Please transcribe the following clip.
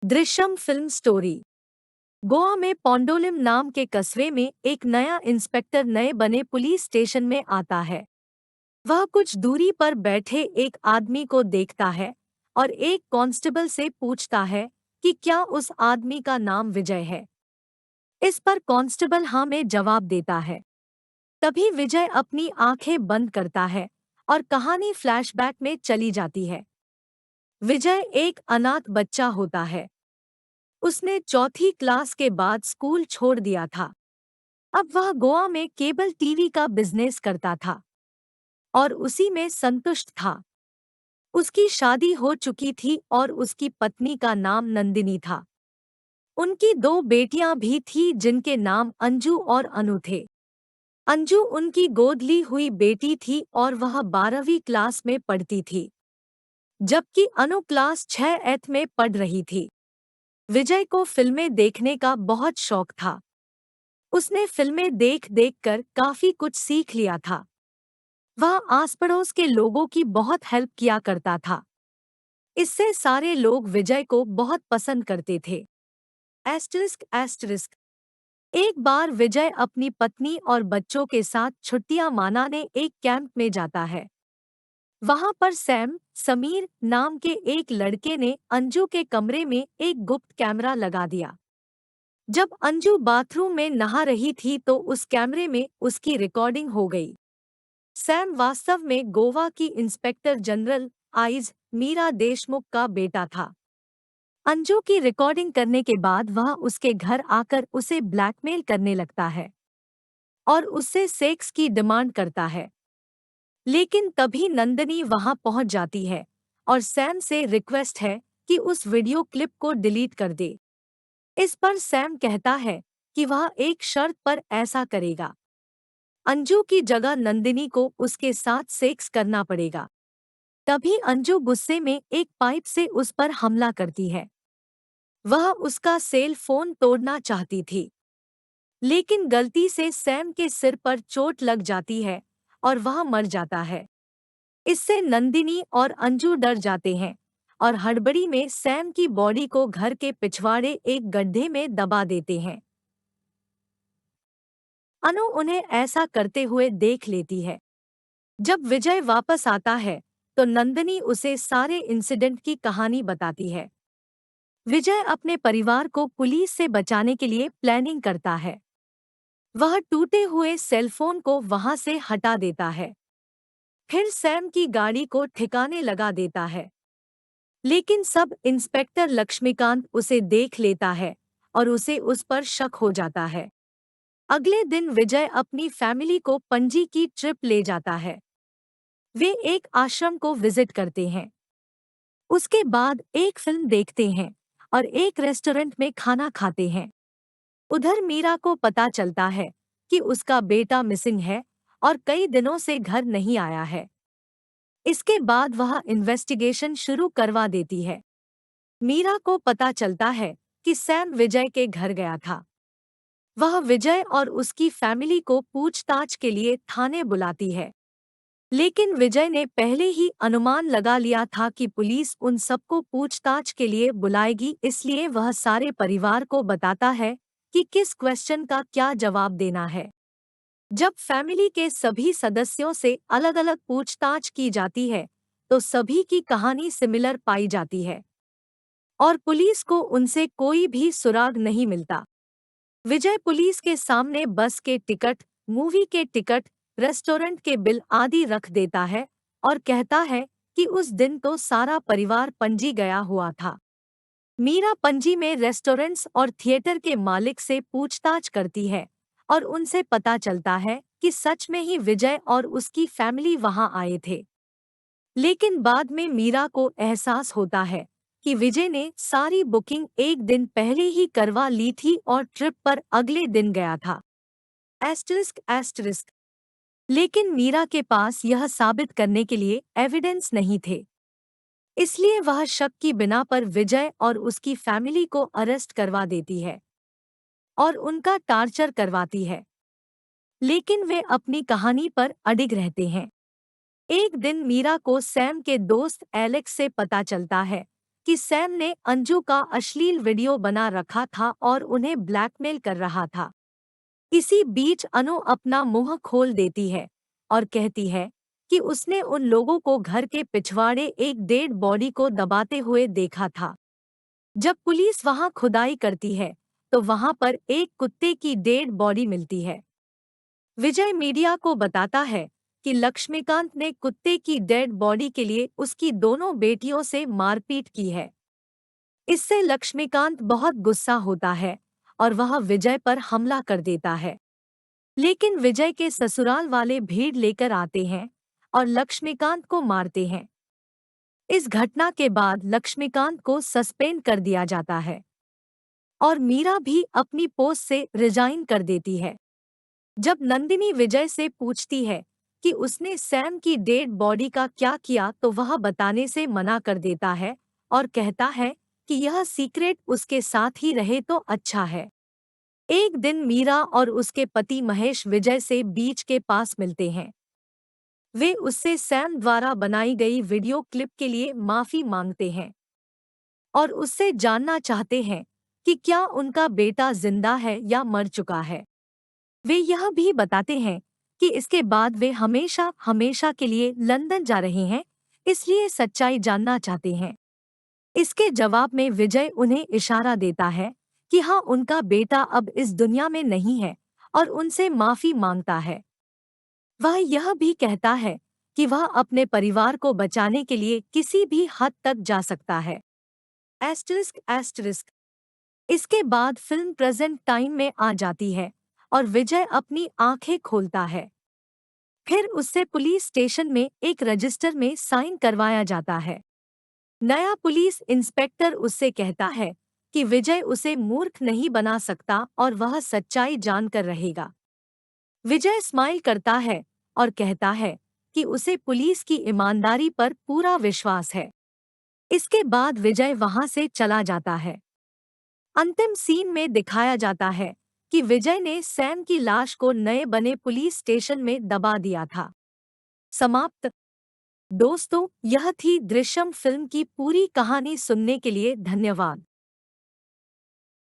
Drishyam film story. Goa में पोंडोलिम नाम के कस्बे में एक नया इंस्पेक्टर नए बने पुलिस स्टेशन में आता है। वह कुछ दूरी पर बैठे एक आदमी को देखता है और एक कांस्टेबल से पूछता है कि क्या उस आदमी का नाम विजय है। इस पर कांस्टेबल हाँ में जवाब देता है। तभी विजय अपनी आंखें बंद करता है और कहानी फ्लैशबैक में चली जाती है। विजय एक अनाथ बच्चा होता है। उसने चौथी क्लास के बाद स्कूल छोड़ दिया था। अब वह गोवा में केबल टीवी का बिजनेस करता था और उसी में संतुष्ट था। उसकी शादी हो चुकी थी और उसकी पत्नी का नाम नंदिनी था। उनकी दो बेटियां भी थी जिनके नाम अंजू और अनु थे। अंजू उनकी गोद ली हुई बेटी थी और वह 12वीं क्लास में पढ़ती थी, जबकि अनु क्लास 6th में पढ़ रही थी। विजय को फिल्में देखने का बहुत शौक था। उसने फिल्में देख देख कर काफी कुछ सीख लिया था। वह आस पड़ोस के लोगों की बहुत हेल्प किया करता था। इससे सारे लोग विजय को बहुत पसंद करते थे। Asterisk asterisk. एक बार विजय अपनी पत्नी और बच्चों के साथ छुट्टियां मनाने एक कैंप में जाता है। वहां पर सैम समीर नाम के एक लड़के ने अंजू के कमरे में एक गुप्त कैमरा लगा दिया। जब अंजू बाथरूम में नहा रही थी तो उस कैमरे में उसकी रिकॉर्डिंग हो गई। सैम वास्तव में गोवा की इंस्पेक्टर जनरल आइज मीरा देशमुख का बेटा था। अंजू की रिकॉर्डिंग करने के बाद वह उसके घर आकर उसे ब्लैकमेल करने लगता है और उससे सेक्स की डिमांड करता है। लेकिन तभी नंदिनी वहां पहुंच जाती है और सैम से रिक्वेस्ट है कि उस वीडियो क्लिप को डिलीट कर दे। इस पर सैम कहता है कि वह एक शर्त पर ऐसा करेगा। अंजू की जगह नंदिनी को उसके साथ सेक्स करना पड़ेगा। तभी अंजू गुस्से में एक पाइप से उस पर हमला करती है। वह उसका सेल फोन तोड़ना चाहती थी, लेकिन गलती से सैम के सिर पर चोट लग जाती है और वह मर जाता है। इससे नंदिनी और अंजू डर जाते हैं और हड़बड़ी में सैम की बॉडी को घर के पिछवाड़े एक गड्ढे में दबा देते हैं। अनु उन्हें ऐसा करते हुए देख लेती है। जब विजय वापस आता है तो नंदिनी उसे सारे इंसिडेंट की कहानी बताती है। विजय अपने परिवार को पुलिस से बचाने के लिए प्लानिंग करता है। वह टूटे हुए सेलफोन को वहां से हटा देता है। फिर सैम की गाड़ी को ठिकाने लगा देता है। लेकिन सब इंस्पेक्टर लक्ष्मीकांत उसे देख लेता है और उसे उस पर शक हो जाता है। अगले दिन विजय अपनी फैमिली को पणजी की ट्रिप ले जाता है। वे एक आश्रम को विजिट करते हैं। उसके बाद एक फिल्म देखते हैं और एक रेस्टोरेंट में खाना खाते हैं। उधर मीरा को पता चलता है कि उसका बेटा मिसिंग है और कई दिनों से घर नहीं आया है। इसके बाद वह इन्वेस्टिगेशन शुरू करवा देती है। मीरा को पता चलता है कि सैम विजय के घर गया था। वह विजय और उसकी फैमिली को पूछताछ के लिए थाने बुलाती है। लेकिन विजय ने पहले ही अनुमान लगा लिया था कि पुलिस उन सबको पूछताछ के लिए बुलाएगी, इसलिए वह सारे परिवार को बताता है कि किस क्वेश्चन का क्या जवाब देना है। जब फैमिली के सभी सदस्यों से अलग-अलग पूछताछ की जाती है तो सभी की कहानी सिमिलर पाई जाती है और पुलिस को उनसे कोई भी सुराग नहीं मिलता। विजय पुलिस के सामने बस के टिकट, मूवी के टिकट, रेस्टोरेंट के बिल आदि रख देता है और कहता है कि उस दिन तो सारा परिवार पणजी गया हुआ था। मीरा पणजी में रेस्टोरेंट्स और थिएटर के मालिक से पूछताछ करती है और उनसे पता चलता है कि सच में ही विजय और उसकी फैमिली वहां आए थे। लेकिन बाद में मीरा को एहसास होता है कि विजय ने सारी बुकिंग एक दिन पहले ही करवा ली थी और ट्रिप पर अगले दिन गया था। Asterisk asterisk. लेकिन मीरा के पास यह साबित करने के लिए एविडेंस नहीं थे, इसलिए वह शक की बिना पर विजय और उसकी फैमिली को अरेस्ट करवा देती है और उनका टार्चर करवाती है। लेकिन वे अपनी कहानी पर अडिग रहते हैं। एक दिन मीरा को सैम के दोस्त एलेक्स से पता चलता है कि सैम ने अंजू का अश्लील वीडियो बना रखा था और उन्हें ब्लैकमेल कर रहा था। इसी बीच अनु अपना मुंह खोल देती है और कहती है कि उसने उन लोगों को घर के पिछवाड़े एक डेड बॉडी को दबाते हुए देखा था। जब पुलिस वहां खुदाई करती है तो वहां पर एक कुत्ते की डेड बॉडी मिलती है। विजय मीडिया को बताता है कि लक्ष्मीकांत ने कुत्ते की डेड बॉडी के लिए उसकी दोनों बेटियों से मारपीट की है। इससे लक्ष्मीकांत बहुत गुस्सा होता है और वह विजय पर हमला कर देता है। लेकिन विजय के ससुराल वाले भीड़ लेकर आते हैं और लक्ष्मीकांत को मारते हैं। इस घटना के बाद लक्ष्मीकांत को सस्पेंड कर दिया जाता है और मीरा भी अपनी पोस्ट से रिजाइन कर देती है। जब नंदिनी विजय से पूछती है कि उसने सैम की डेड बॉडी का क्या किया तो वह बताने से मना कर देता है और कहता है कि यह सीक्रेट उसके साथ ही रहे तो अच्छा है। एक दिन मीरा और उसके पति महेश विजय से बीच के पास मिलते हैं। वे उससे सैम द्वारा बनाई गई वीडियो क्लिप के लिए माफी मांगते हैं और उससे जानना चाहते हैं कि क्या उनका बेटा जिंदा है या मर चुका है। वे यह भी बताते हैं कि इसके बाद वे हमेशा हमेशा के लिए लंदन जा रहे हैं, इसलिए सच्चाई जानना चाहते हैं। इसके जवाब में विजय उन्हें इशारा देता है कि हाँ, उनका बेटा अब इस दुनिया में नहीं है और उनसे माफी मांगता है। वह यह भी कहता है कि वह अपने परिवार को बचाने के लिए किसी भी हद तक जा सकता है। Asterisk asterisk. इसके बाद फिल्म प्रेजेंट टाइम में आ जाती है और विजय अपनी आंखें खोलता है। फिर उससे पुलिस स्टेशन में एक रजिस्टर में साइन करवाया जाता है। नया पुलिस इंस्पेक्टर उससे कहता है कि विजय उसे मूर्ख नहीं बना सकता और वह सच्चाई जानकर रहेगा। विजय स्माइल करता है और कहता है कि उसे पुलिस की ईमानदारी पर पूरा विश्वास है। इसके बाद विजय वहां से चला जाता है। अंतिम सीन में दिखाया जाता है कि विजय ने सैम की लाश को नए बने पुलिस स्टेशन में दबा दिया था। समाप्त। दोस्तों, यह थी दृश्यम फिल्म की पूरी कहानी। सुनने के लिए धन्यवाद।